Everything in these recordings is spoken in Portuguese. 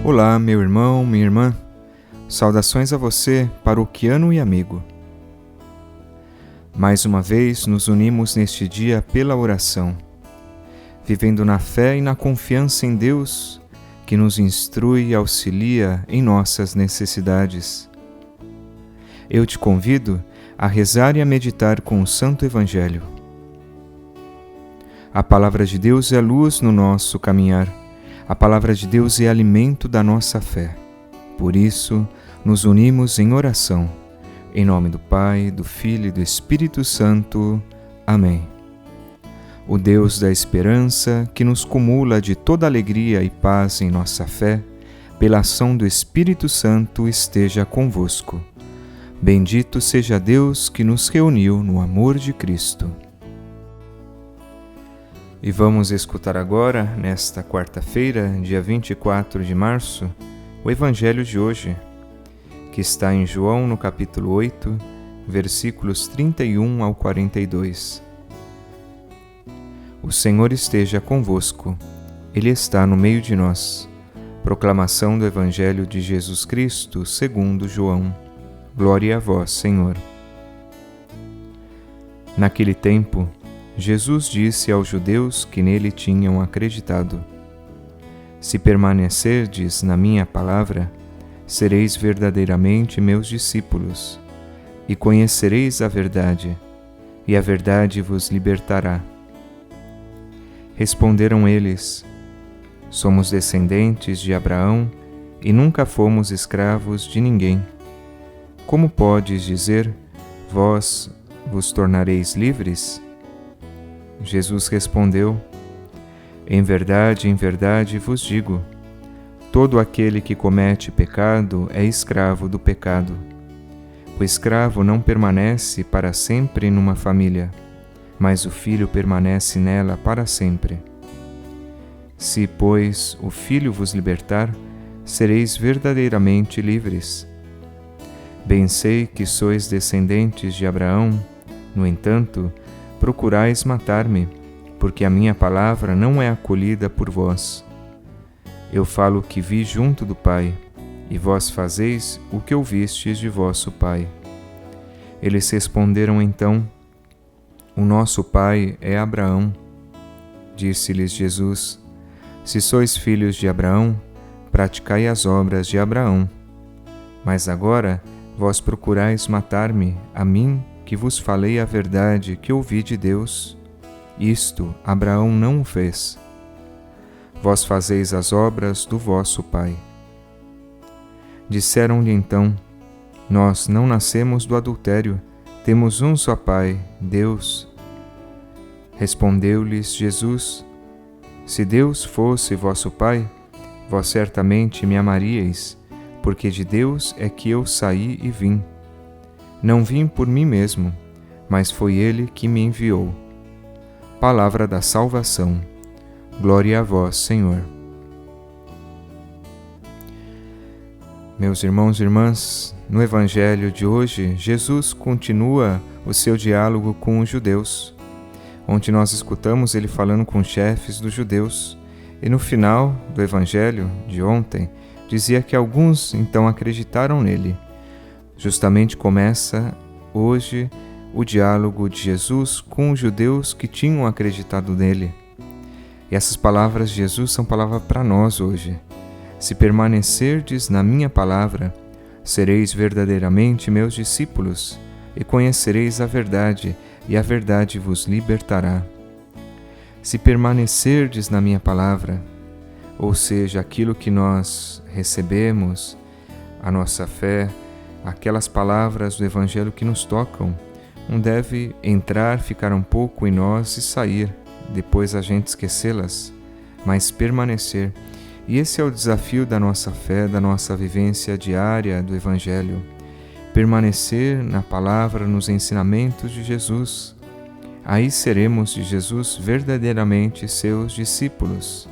Olá, meu irmão, minha irmã. Saudações a você, paroquiano e amigo. Mais uma vez nos unimos neste dia pela oração, vivendo na fé e na confiança em Deus, que nos instrui e auxilia em nossas necessidades. Eu te convido a rezar e a meditar com o Santo Evangelho. A palavra de Deus é luz no nosso caminhar. A palavra de Deus é alimento da nossa fé. Por isso, nos unimos em oração. Em nome do Pai, do Filho e do Espírito Santo. Amém. O Deus da esperança, que nos cumula de toda alegria e paz em nossa fé, pela ação do Espírito Santo, esteja convosco. Bendito seja Deus que nos reuniu no amor de Cristo. E vamos escutar agora, nesta quarta-feira, dia 24 de março, o Evangelho de hoje, que está em João, no capítulo 8, versículos 31 ao 42. O Senhor esteja convosco, Ele está no meio de nós. Proclamação do Evangelho de Jesus Cristo, segundo João. Glória a vós, Senhor. Naquele tempo, Jesus disse aos judeus que nele tinham acreditado: Se permanecerdes na minha palavra, sereis verdadeiramente meus discípulos, e conhecereis a verdade, e a verdade vos libertará. Responderam eles: Somos descendentes de Abraão e nunca fomos escravos de ninguém. Como podes dizer, vós vos tornareis livres? Jesus respondeu: em verdade vos digo, todo aquele que comete pecado é escravo do pecado. O escravo não permanece para sempre numa família, mas o filho permanece nela para sempre. Se, pois, o Filho vos libertar, sereis verdadeiramente livres. Bem sei que sois descendentes de Abraão, no entanto, procurais matar-me, porque a minha palavra não é acolhida por vós. Eu falo o que vi junto do Pai, e vós fazeis o que ouvistes de vosso pai. Eles responderam então: O nosso pai é Abraão. Disse-lhes Jesus: Se sois filhos de Abraão, praticai as obras de Abraão. Mas agora vós procurais matar-me, a mim, que vos falei a verdade que ouvi de Deus. Isto Abraão não o fez. Vós fazeis as obras do vosso pai. Disseram-lhe então: Nós não nascemos do adultério, temos um só Pai, Deus. Respondeu-lhes Jesus: Se Deus fosse vosso Pai, vós certamente me amaríeis, porque de Deus é que eu saí e vim. Não vim por mim mesmo, mas foi Ele que me enviou. Palavra da salvação. Glória a vós, Senhor. Meus irmãos e irmãs, no Evangelho de hoje, Jesus continua o seu diálogo com os judeus, onde nós escutamos ele falando com os chefes dos judeus, e no final do Evangelho de ontem, dizia que alguns então acreditaram nele. Justamente começa hoje o diálogo de Jesus com os judeus que tinham acreditado nele. E essas palavras de Jesus são palavras para nós hoje. Se permanecerdes na minha palavra, sereis verdadeiramente meus discípulos, e conhecereis a verdade, e a verdade vos libertará. Se permanecerdes na minha palavra, ou seja, aquilo que nós recebemos, a nossa fé, aquelas palavras do Evangelho que nos tocam, não deve entrar, ficar um pouco em nós e sair, depois a gente esquecê-las, mas permanecer. E esse é o desafio da nossa fé, da nossa vivência diária do Evangelho. Permanecer na palavra, nos ensinamentos de Jesus. Aí seremos de Jesus verdadeiramente seus discípulos.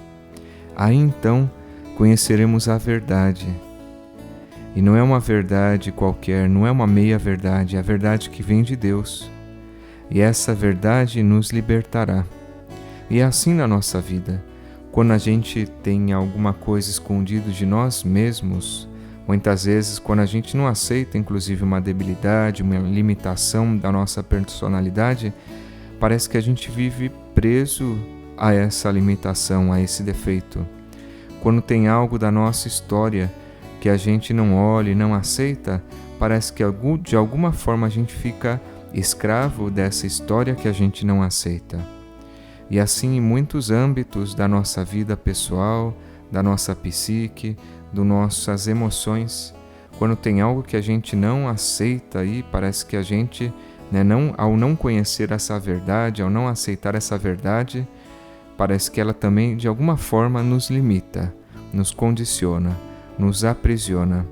Aí então conheceremos a verdade. E não é uma verdade qualquer, não é uma meia-verdade, é a verdade que vem de Deus. E essa verdade nos libertará. E é assim na nossa vida. quando a gente tem alguma coisa escondida de nós mesmos, muitas vezes quando a gente não aceita inclusive uma debilidade, uma limitação da nossa personalidade, parece que a gente vive preso a essa limitação, a esse defeito. Quando tem algo da nossa história que a gente não olha e não aceita, parece que de alguma forma a gente fica escravo dessa história que a gente não aceita. E assim em muitos âmbitos da nossa vida pessoal, da nossa psique, das nossas emoções, quando tem algo que a gente não aceita aí, parece que a gente, ao não conhecer essa verdade, ao não aceitar essa verdade, parece que ela também de alguma forma nos limita, nos condiciona, nos aprisiona.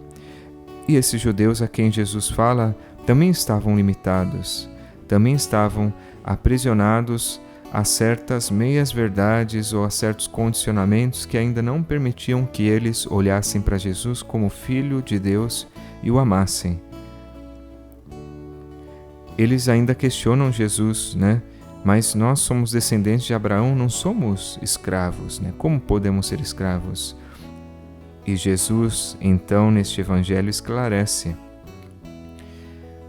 E esses judeus a quem Jesus fala também estavam limitados, também estavam aprisionados a certas meias-verdades ou a certos condicionamentos que ainda não permitiam que eles olhassem para Jesus como Filho de Deus e o amassem. Eles ainda questionam Jesus, Mas nós somos descendentes de Abraão, não somos escravos, Como podemos ser escravos? E Jesus, então, neste evangelho esclarece: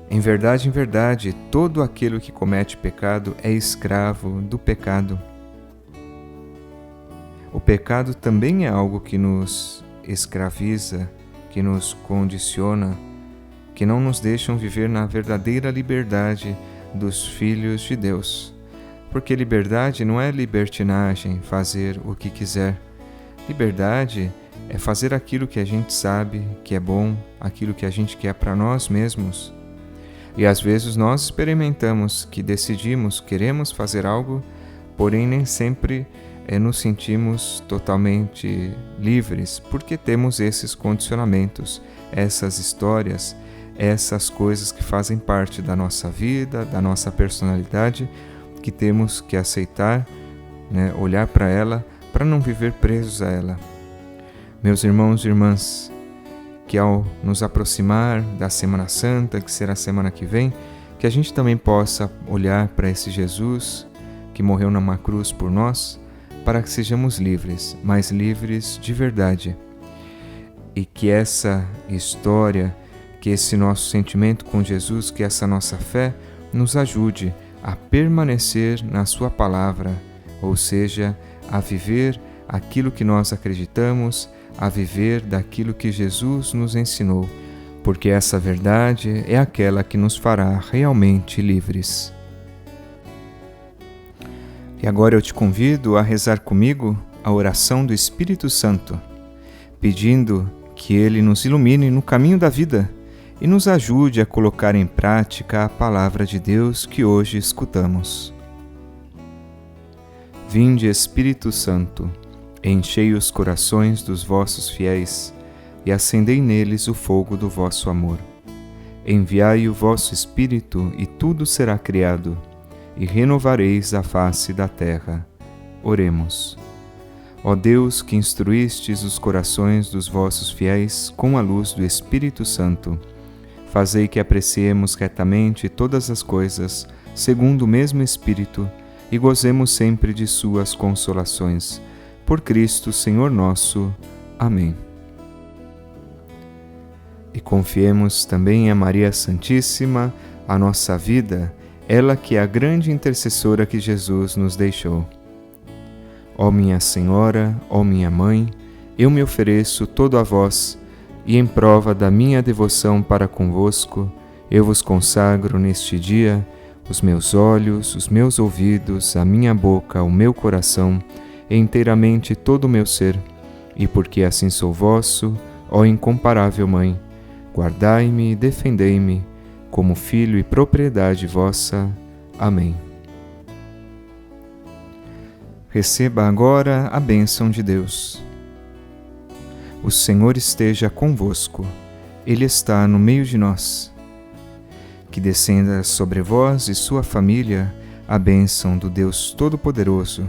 em verdade, todo aquele que comete pecado é escravo do pecado. O pecado também é algo que nos escraviza, que nos condiciona, que não nos deixam viver na verdadeira liberdade dos filhos de Deus. Porque liberdade não é libertinagem, fazer o que quiser. Liberdade é fazer aquilo que a gente sabe que é bom, aquilo que a gente quer para nós mesmos. E às vezes nós experimentamos que decidimos, queremos fazer algo, porém nem sempre nos sentimos totalmente livres, porque temos esses condicionamentos, essas histórias, essas coisas que fazem parte da nossa vida, da nossa personalidade, que temos que aceitar, olhar para ela, para não viver presos a ela. Meus irmãos e irmãs, que ao nos aproximar da Semana Santa, que será a semana que vem, que a gente também possa olhar para esse Jesus que morreu numa cruz por nós, para que sejamos livres, mas livres de verdade. E que essa história, que esse nosso sentimento com Jesus, que essa nossa fé nos ajude a permanecer na sua palavra, ou seja, a viver aquilo que nós acreditamos, a viver daquilo que Jesus nos ensinou, porque essa verdade é aquela que nos fará realmente livres. E agora eu te convido a rezar comigo a oração do Espírito Santo, pedindo que ele nos ilumine no caminho da vida e nos ajude a colocar em prática a palavra de Deus que hoje escutamos. Vinde, Espírito Santo, enchei os corações dos vossos fiéis e acendei neles o fogo do vosso amor. Enviai o vosso Espírito e tudo será criado, e renovareis a face da terra. Oremos. Ó Deus, que instruístes os corações dos vossos fiéis com a luz do Espírito Santo, fazei que apreciemos retamente todas as coisas, segundo o mesmo Espírito, e gozemos sempre de suas consolações. Por Cristo, Senhor nosso. Amém. E confiemos também a Maria Santíssima, a nossa vida, ela que é a grande intercessora que Jesus nos deixou. Ó minha Senhora, ó minha Mãe, eu me ofereço todo a vós, e em prova da minha devoção para convosco, eu vos consagro neste dia os meus olhos, os meus ouvidos, a minha boca, o meu coração, e inteiramente todo o meu ser, e porque assim sou vosso, ó incomparável Mãe, guardai-me e defendei-me, como filho e propriedade vossa. Amém. Receba agora a bênção de Deus. O Senhor esteja convosco, Ele está no meio de nós. Que descenda sobre vós e sua família a bênção do Deus Todo-Poderoso,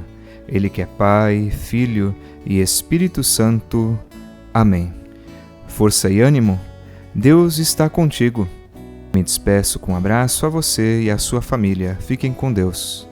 Ele que é Pai, Filho e Espírito Santo. Amém. Força e ânimo, Deus está contigo. Me despeço com um abraço a você e a sua família. Fiquem com Deus.